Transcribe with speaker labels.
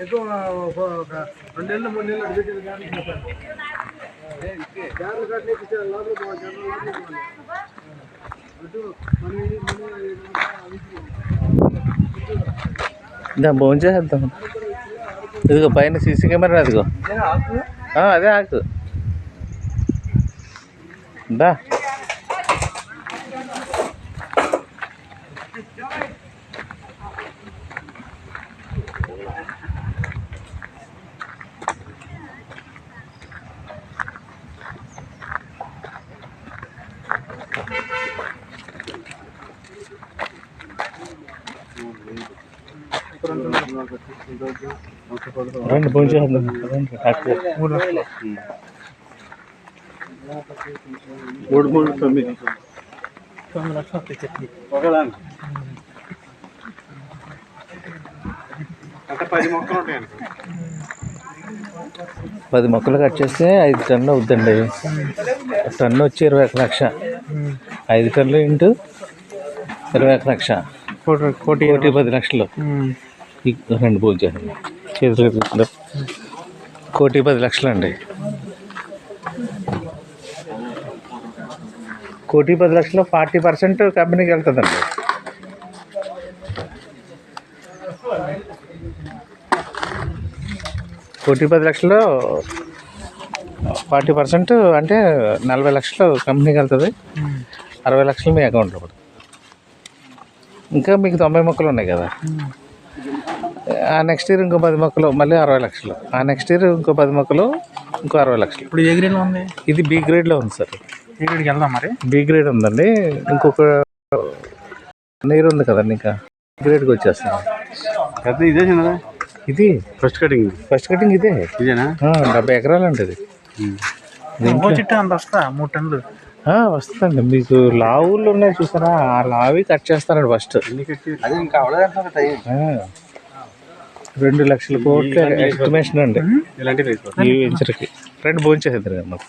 Speaker 1: ఎక్కువ 2 నెలలు 3 నెలలు అడిగేది
Speaker 2: భోజనం చేద్దాం. ఇదిగో పైన సీసీ కెమెరా అదిగో అదే ఆకు దా. రండి భోజనం చేద్దాం. రండి
Speaker 1: 3 లక్షలు ఒకదానికి అంటే 10 మొక్కలు ఉంటాయండి.
Speaker 2: 10 మొక్కలు కట్ చేస్తే 5 టన్నులు అవుద్దండి. టన్ను వచ్చి 21 లక్ష. 5 టన్నులు ఇంటూ 21 లక్ష. కోటి 10 లక్షలు. రెండు భోజనం చేతులు కట్టుకుంటారు. 1,10 లక్షలు అండి. 1,10 లక్షలు 40% కంపెనీకి వెళ్తుందండి. కోటి 10 లక్షలు 40% అంటే 40 లక్షలు కంపెనీకి వెళ్తుంది. 60 లక్షలు మీ అకౌంట్లో పడుతుంది. ఇంకా మీకు 90 మొక్కలు ఉన్నాయి కదా. ఆ నెక్స్ట్ ఇయర్ ఇంకో 10 మొక్కలు మళ్ళీ 60 లక్షలు. ఆ నెక్స్ట్ ఇయర్ ఇంకో 10 మొక్కలు ఇంకో 60 లక్షలు.
Speaker 1: ఇప్పుడు ఏ గ్రేడ్లో ఉంది?
Speaker 2: ఇది బి గ్రేడ్లో ఉంది సార్.
Speaker 1: ఏ గ్రేడ్కి వెళ్దాం మరి?
Speaker 2: బి గ్రేడ్ ఉందండి. ఇంకొక నీరు ఉంది కదండి, ఇంకా గ్రేడ్కి వచ్చేస్తాం.
Speaker 1: పెద్ద ఇదే చిన్నదా?
Speaker 2: ఇది
Speaker 1: ఫస్ట్ కటింగ్
Speaker 2: ఇదే.
Speaker 1: ఇదేనా?
Speaker 2: 70 ఎకరాలు అండి ఇది.
Speaker 1: చిట్టా అంత వస్తా 3 టన్నులు
Speaker 2: వస్తుందండి. మీకు లావులు ఉన్నాయి చూసారా, ఆ లావి కట్ చేస్తారండి ఫస్ట్. 2 లక్షల కోట్ల ఎస్టిమేషన్ అండి ఈ వెంచర్కి. రెండు భోజనం చేసేద్దరు కదా మాకు.